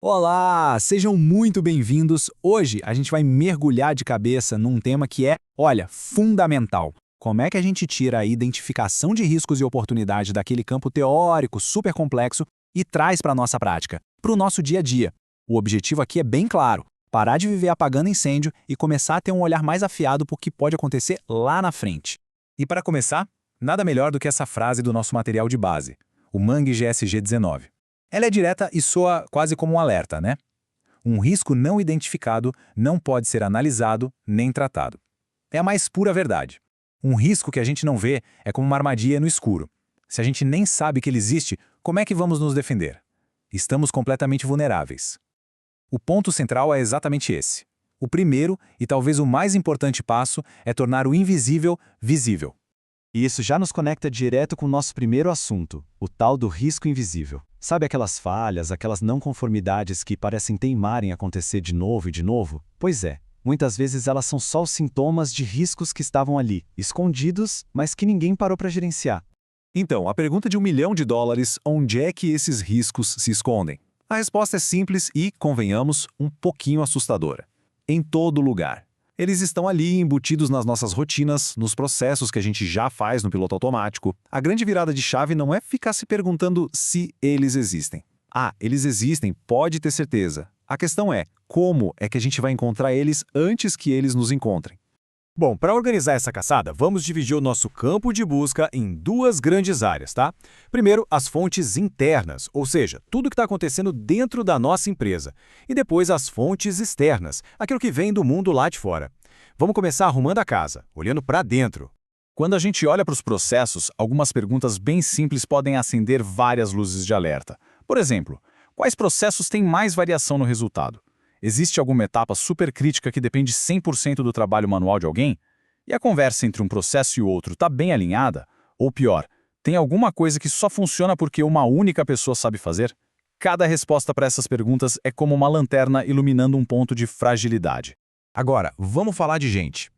Olá, sejam muito bem-vindos. Hoje a gente vai mergulhar de cabeça num tema que é, olha, fundamental. Como é que a gente tira a identificação de riscos e oportunidades daquele campo teórico super complexo e traz para a nossa prática, para o nosso dia a dia? O objetivo aqui é bem claro: parar de viver apagando incêndio e começar a ter um olhar mais afiado para o que pode acontecer lá na frente. E para começar, nada melhor do que essa frase do nosso material de base, o Mangue GSG 19. Ela é direta e soa quase como um alerta, né? Um risco não identificado não pode ser analisado nem tratado. É a mais pura verdade. Um risco que a gente não vê é como uma armadilha no escuro. Se a gente nem sabe que ele existe, como é que vamos nos defender? Estamos completamente vulneráveis. O ponto central é exatamente esse. O primeiro, e talvez o mais importante passo, é tornar o invisível visível. E isso já nos conecta direto com o nosso primeiro assunto, o tal do risco invisível. Sabe aquelas falhas, aquelas não conformidades que parecem teimar em acontecer de novo e de novo? Pois é, muitas vezes elas são só os sintomas de riscos que estavam ali, escondidos, mas que ninguém parou para gerenciar. Então, a pergunta de $1 milhão: onde é que esses riscos se escondem? A resposta é simples e, convenhamos, um pouquinho assustadora. Em todo lugar. Eles estão ali embutidos nas nossas rotinas, nos processos que a gente já faz no piloto automático. A grande virada de chave não é ficar se perguntando se eles existem. Ah, eles existem, pode ter certeza. A questão é, como é que a gente vai encontrar eles antes que eles nos encontrem? Bom, para organizar essa caçada, vamos dividir o nosso campo de busca em duas grandes áreas, tá? Primeiro, as fontes internas, ou seja, tudo que está acontecendo dentro da nossa empresa. E depois as fontes externas, aquilo que vem do mundo lá de fora. Vamos começar arrumando a casa, olhando para dentro. Quando a gente olha para os processos, algumas perguntas bem simples podem acender várias luzes de alerta. Por exemplo, quais processos têm mais variação no resultado? Existe alguma etapa super crítica que depende 100% do trabalho manual de alguém? E a conversa entre um processo e o outro está bem alinhada? Ou pior, tem alguma coisa que só funciona porque uma única pessoa sabe fazer? Cada resposta para essas perguntas é como uma lanterna iluminando um ponto de fragilidade. Agora, vamos falar de gente.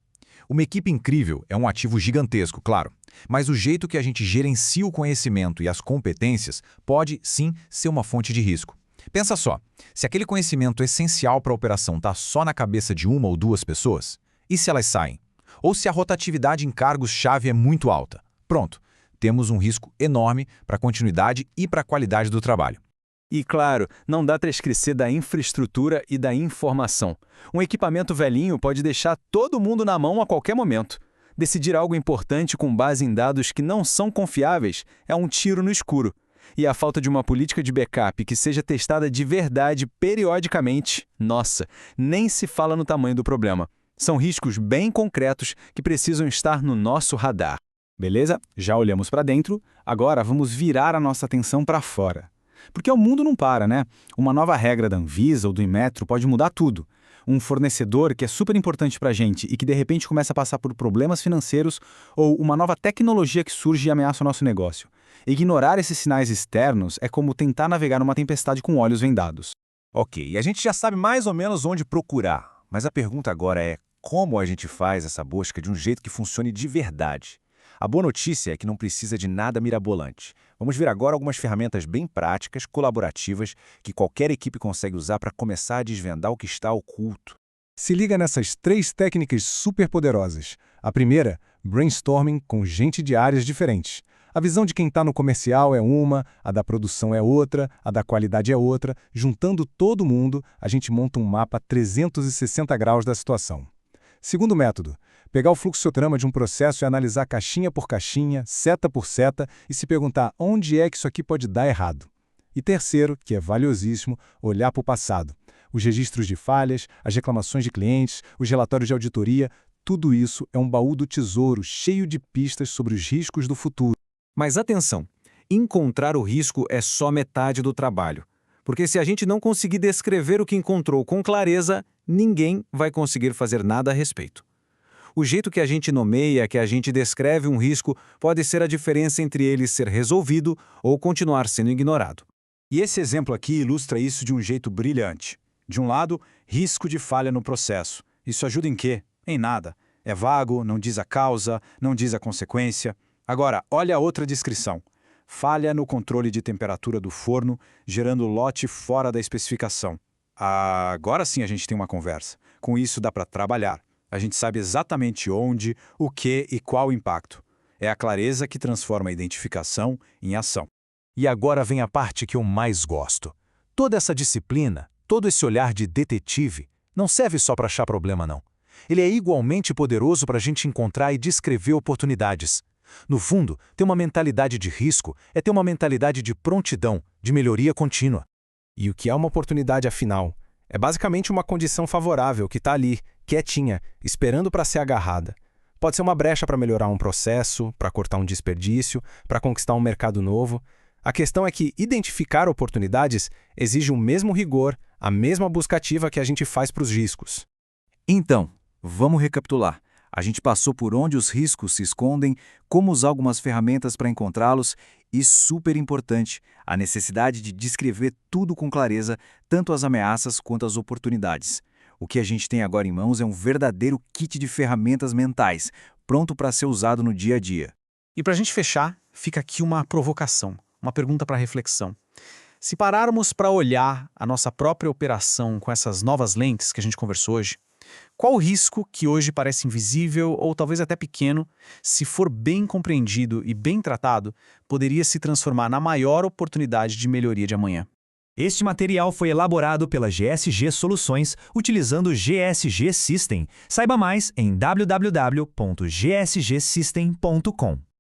Uma equipe incrível é um ativo gigantesco, claro, mas o jeito que a gente gerencia o conhecimento e as competências pode, sim, ser uma fonte de risco. Pensa só, se aquele conhecimento essencial para a operação está só na cabeça de uma ou duas pessoas, e se elas saem? Ou se a rotatividade em cargos-chave é muito alta? Pronto, temos um risco enorme para a continuidade e para a qualidade do trabalho. E claro, não dá para esquecer da infraestrutura e da informação. Um equipamento velhinho pode deixar todo mundo na mão a qualquer momento. Decidir algo importante com base em dados que não são confiáveis é um tiro no escuro. E a falta de uma política de backup que seja testada de verdade periodicamente, nossa, nem se fala no tamanho do problema. São riscos bem concretos que precisam estar no nosso radar. Beleza? Já olhamos para dentro, agora vamos virar a nossa atenção para fora. Porque o mundo não para, né? Uma nova regra da Anvisa ou do Inmetro pode mudar tudo. Um fornecedor que é super importante para a gente e que de repente começa a passar por problemas financeiros ou uma nova tecnologia que surge e ameaça o nosso negócio. Ignorar esses sinais externos é como tentar navegar numa tempestade com olhos vendados. Ok, a gente já sabe mais ou menos onde procurar, mas a pergunta agora é como a gente faz essa busca de um jeito que funcione de verdade? A boa notícia é que não precisa de nada mirabolante. Vamos ver agora algumas ferramentas bem práticas, colaborativas, que qualquer equipe consegue usar para começar a desvendar o que está oculto. Se liga nessas 3 técnicas superpoderosas. A primeira, brainstorming com gente de áreas diferentes. A visão de quem está no comercial é uma, a da produção é outra, a da qualidade é outra. Juntando todo mundo, a gente monta um mapa 360 graus da situação. Segundo método, pegar o fluxograma de um processo e analisar caixinha por caixinha, seta por seta e se perguntar onde é que isso aqui pode dar errado. E terceiro, que é valiosíssimo, olhar para o passado. Os registros de falhas, as reclamações de clientes, os relatórios de auditoria, tudo isso é um baú do tesouro cheio de pistas sobre os riscos do futuro. Mas atenção, encontrar o risco é só metade do trabalho. Porque se a gente não conseguir descrever o que encontrou com clareza, ninguém vai conseguir fazer nada a respeito. O jeito que a gente nomeia, que a gente descreve um risco, pode ser a diferença entre ele ser resolvido ou continuar sendo ignorado. E esse exemplo aqui ilustra isso de um jeito brilhante. De um lado, risco de falha no processo. Isso ajuda em quê? Em nada. É vago, não diz a causa, não diz a consequência. Agora, olha a outra descrição. Falha no controle de temperatura do forno, gerando lote fora da especificação. Agora sim a gente tem uma conversa. Com isso dá para trabalhar. A gente sabe exatamente onde, o que e qual o impacto. É a clareza que transforma a identificação em ação. E agora vem a parte que eu mais gosto. Toda essa disciplina, todo esse olhar de detetive, não serve só para achar problema, não. Ele é igualmente poderoso para a gente encontrar e descrever oportunidades. No fundo, ter uma mentalidade de risco é ter uma mentalidade de prontidão, de melhoria contínua. E o que é uma oportunidade, afinal? É basicamente uma condição favorável que está ali, quietinha, esperando para ser agarrada. Pode ser uma brecha para melhorar um processo, para cortar um desperdício, para conquistar um mercado novo. A questão é que identificar oportunidades exige o mesmo rigor, a mesma busca ativa que a gente faz para os riscos. Então, vamos recapitular. A gente passou por onde os riscos se escondem, como usar algumas ferramentas para encontrá-los e, super importante, a necessidade de descrever tudo com clareza, tanto as ameaças quanto as oportunidades. O que a gente tem agora em mãos é um verdadeiro kit de ferramentas mentais, pronto para ser usado no dia a dia. E para a gente fechar, fica aqui uma provocação, uma pergunta para reflexão. Se pararmos para olhar a nossa própria operação com essas novas lentes que a gente conversou hoje, qual o risco que hoje parece invisível ou talvez até pequeno, se for bem compreendido e bem tratado, poderia se transformar na maior oportunidade de melhoria de amanhã? Este material foi elaborado pela GSG Soluções utilizando o GSG System. Saiba mais em www.gsgsystem.com.